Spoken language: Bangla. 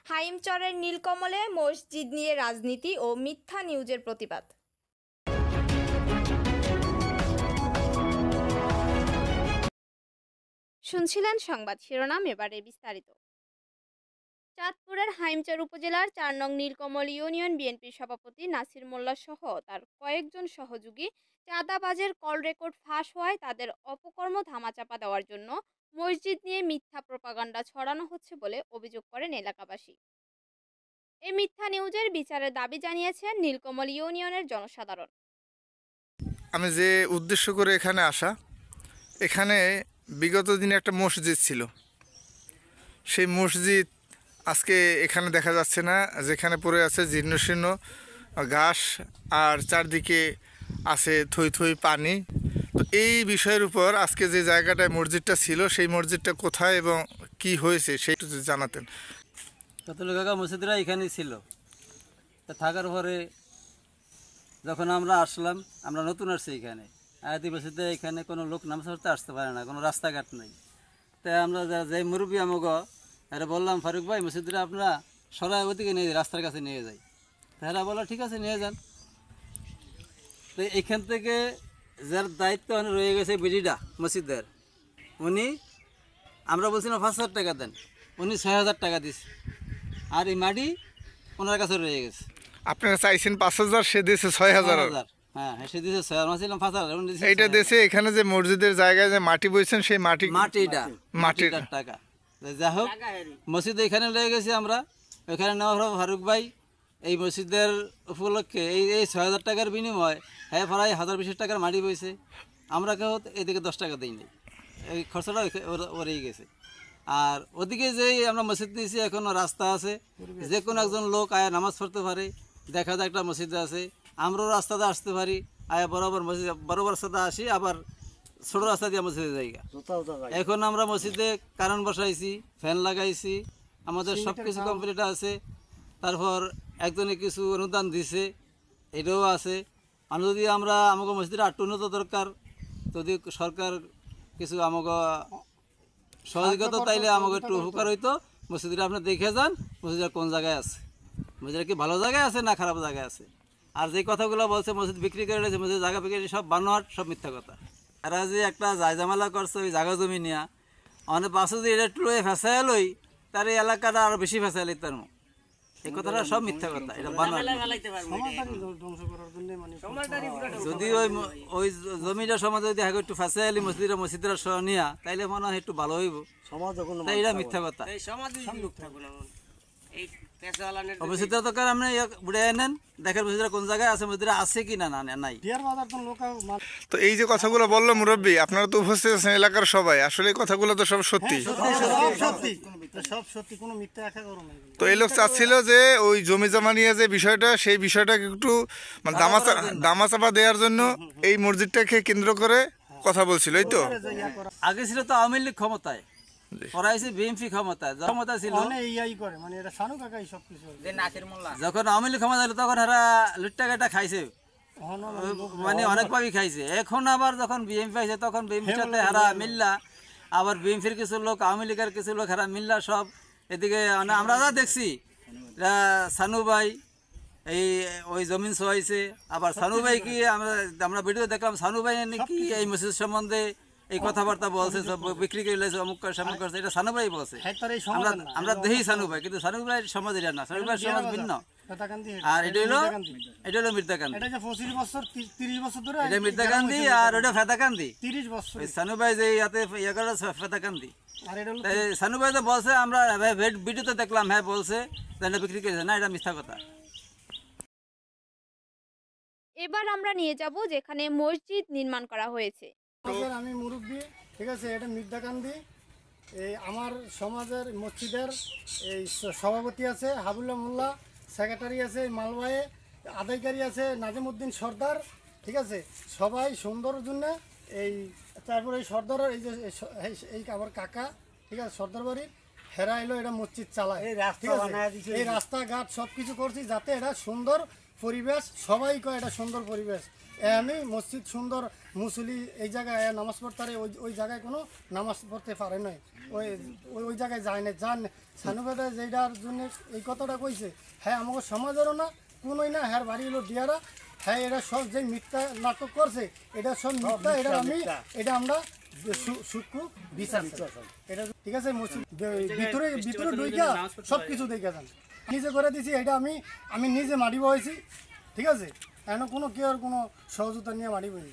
হাইমচরের নীলকমলে মসজিদ নিয়ে রাজনীতি ও মিথ্যা নিউজের প্রতিবাদ। শুনছিলেন সংবাদ শিরোনাম, এবারে বিস্তারিত। চাঁদপুরের হাইমচর উপজেলার ৪ নং নীলকমল ইউনিয়ন বিএনপির সভাপতি নাসির মোল্লা সহ তার কয়েকজন সহযোগী চাঁদাবাজের কল রেকর্ড ফাঁস হওয়ায় তাদের অপকর্ম ধামাচাপা দেওয়ার জন্য মসজিদ নিয়ে মিথ্যা প্রপাগান্ডা ছড়ানো হচ্ছে বলে অভিযোগ করেন এলাকাবাসী। এই মিথ্যা নিউজের বিচারের দাবি জানিয়েছেন নীলকমল ইউনিয়নের জনসাধারণ। আমি যে উদ্দেশ্য করে এখানে আসা, এখানে বিগত দিনে একটা মসজিদ ছিল। সেই মসজিদ আজকে এখানে দেখা যাচ্ছে না, যেখানে পড়ে আছে জীর্ণশীর্ণ ঘাস আর চারদিকে আছে থই থই পানি। তো এই বিষয়ের উপর আজকে যে জায়গাটায় মসজিদটা ছিল, সেই মসজিদটা কোথায় এবং কি হয়েছে সেইটা যদি জানাতেন। কতগুলো কাকা মসজিদরা এখানেই ছিল। তা থাকার পরে যখন আমরা আসলাম, আমরা নতুন আসছি এখানে, আদিবাসীতে এখানে কোনো লোক নামাজ পড়তে আসতে পারে না, কোনো রাস্তাঘাট নেই। তাই আমরা যে মুরব্বী আমাকে এরা বললাম, ফারুক ভাই মসজিদরা আপনারা সরাই ওদিকে নিয়ে যাই, রাস্তার কাছে নিয়ে যাই। তারা বললো ঠিক আছে নিয়ে যান। তো এখান থেকে যার দায়িত্ব রয়ে গেছে বিডিটা মসজিদের, উনি আমরা বলছিলাম 5,000 টাকা দেন, উনি 6,000 টাকা দিচ্ছে। আর এই মাটি ওনার কাছে রয়ে গেছে। আপনারা চাইছেন 5,000, সে দিয়েছে 6,000। হ্যাঁ সে দিয়েছে 6,000, আমরা ছিলাম 5,000। এইটা দেশে এখানে যে মসজিদের জায়গায় যে মাটি বইছেন, সেই মাটির টাকা। যাই হোক, মসজিদ এখানে লেগে গেছি আমরা। ওখানে নেওয়ার পর ফারুক ভাই এই মসজিদের উপলক্ষে এই 6,000 টাকার বিনিময় হ্যাঁ প্রায় 1,020 টাকার মাটি বইছে। আমরা কেউ এদিকে 10 টাকা দিই নাই, এই খরচাটা ওরেই গেছে। আর ওদিকে যে আমরা মসজিদ নিয়েছি, এখনও রাস্তা আছে, যে কোনো একজন লোক আয়া নামাজ পড়তে পারে। দেখা যায় একটা মসজিদ আছে, আমরাও রাস্তাতে আসতে পারি, আয়া বরাবর মসজিদ বরাবর রাস্তাতে আসি, আবার ছোটো রাস্তা দিয়ে মসজিদের জায়গা। এখন আমরা মসজিদে কারেন্ট বসাইছি, ফ্যান লাগাইছি, আমাদের সব কিছু কমপ্লিট আছে। তারপর একজনে কিছু অনুদান দিছে, এটাও আছে। আর যদি আমাকে মসজিদে আটটু উন্নত দরকার, যদি সরকার কিছু আমাকে সহযোগিতা তাইলে আমাকে একটু উপকার হইতো। মসজিদটা আপনি দেখে যান, মসজিদটা কোন জায়গায় আছে, মসজিদটা কি ভালো জায়গায় আছে না খারাপ জায়গায় আছে। আর যে কথাগুলো বলছে মসজিদ বিক্রি করে রয়েছে, মসজিদ জায়গা বিক্রি, সব বানোয়াট, সব মিথ্যা কথা। এরা যে একটা জায়জামালা করছে ওই জায়গা জমি নিয়ে, অনেক বাসে যে এটা একটু ফেসাইল ওই, তার এই এলাকাটা আরও বেশি ফেসাইল তার মুখ। এই কথাটা সব মিথ্যা কথা, এটা বানোয়াট। যদি ওই জমিটা সমাজ যদি আগে একটু ফেসাইলি মসজিদরা নিয়া, তাইলে মনে হয় একটু ভালো হইব। তাই এটা মিথ্যা কথা। মসজিদটা তো আপনি বুড়ে নেন, দেখেন মসজিদটা কোন জায়গায় আছে, মসজিদটা আছে কি না নাই। তো এই যে কথাগুলো বললো মুরব্বী, আপনারা তো উপস্থিত আছেন এলাকার সবাই, আসলে এই কথাগুলো তো সব সত্যি। তো এই লোক চাচ্ছিল যে ওই জমি জমা নিয়ে যে বিষয়টা, সেই বিষয়টাকে একটু মানে দামাচাপা দেওয়ার জন্য এই মসজিদটাকে কেন্দ্র করে কথা বলছিল, এই তো। আগে ছিল তো আওয়ামী লীগ ক্ষমতায়, বিএনপি ক্ষমতায় ছিল। যখন আওয়ামী লীগ ক্ষমতা ছিল তখন এরা লুট্টাকাটা খাইছে, মানে অনেকভাবেই খাইছে। এখন আবার যখন বিএনপি আছে, তখন বিএনপির সাথে হারা মিল্লা, আবার বিএনপির কিছু লোক, আওয়ামী লীগের কিছু লোক হারা মিল্লা সব এদিকে। আমরা যা দেখছি, সানু ভাই এই ওই জমিন ছোঁয়াইছে। আবার সানু ভাই কি আমরা ভিডিও দেখলাম, সানু ভাই নাকি এই মসজিদ সম্বন্ধে এই কথাবার্তা বলছে, সব বিক্রি করে লেছে, অমুক করে সামুক করছে, এটা সানু ভাই বলছে। আমরা দেখি সানু ভাই, কিন্তু সানু ভাই সমাজ এটা না, সানু ভাই সমাজ ভিন্ন। আর এটা হলো মির্জাকান্দি, এটা মির্জাকান্দি, আর ওটা ফেদাকান্দি। সানু ভাই যে ইয়াতে ইয়ে করে ফেদাকান্দি, সানু ভাই তো বলছে, আমরা ভিডিওতে দেখলাম, হ্যাঁ বলছে বিক্রি করেছে, না এটা মিথ্যা কথা। এবার আমরা নিয়ে যাব যেখানে মসজিদ নির্মাণ করা হয়েছে। আমি মুরব্বী, ঠিক আছে, এটা মির্জাকান্দি। এই আমার সমাজের মসজিদের এই সভাপতি আছে হাবুল্লাহ মোল্লা, সেক্রেটারি আছে মালবায়ে, আদায়কারী আছে নাজিমউদ্দিন সর্দার, ঠিক আছে। সবাই সুন্দর জন্য এই, তারপরে এই সর্দারের এই যে এই আমার কাকা, ঠিক আছে, সর্দার বাড়ির হেরা এলো, এটা মসজিদ চালায়, এই রাস্তাঘাট সব কিছু করছি যাতে এটা সুন্দর পরিবেশ, সবাই কয় এটা সুন্দর পরিবেশ। আমি মসজিদ সুন্দর, মুসলি এই জায়গায় নামাজ পড়তে পারে, ওই জায়গায় কোনো নামাজ পড়তে পারে নাই, ওই ওই জায়গায় যায় না। যান সানুবেদা যেটার জন্য এই কথাটা কইছে, হ্যাঁ আমাকে সমাজেরও না, কোনোই না, হ্যাঁ বাড়ি হলো দিয়ারা, হ্যাঁ এটা সব যে মিথ্যা নাটক করছে, এটা সব মিথ্যা, এটা আমরা সূক্ষ্ম বিচার এটা, ঠিক আছে? মসজিদ ভিতরে ভিতরে ঢুইকা সব কিছু দেখে যান, নিজে করে দিছি, এটা আমি নিজে মাটি বয়েছি, ঠিক আছে? এখন কোনো কেউ আর কোনো সহযোগিতা নিয়ে মাটি বই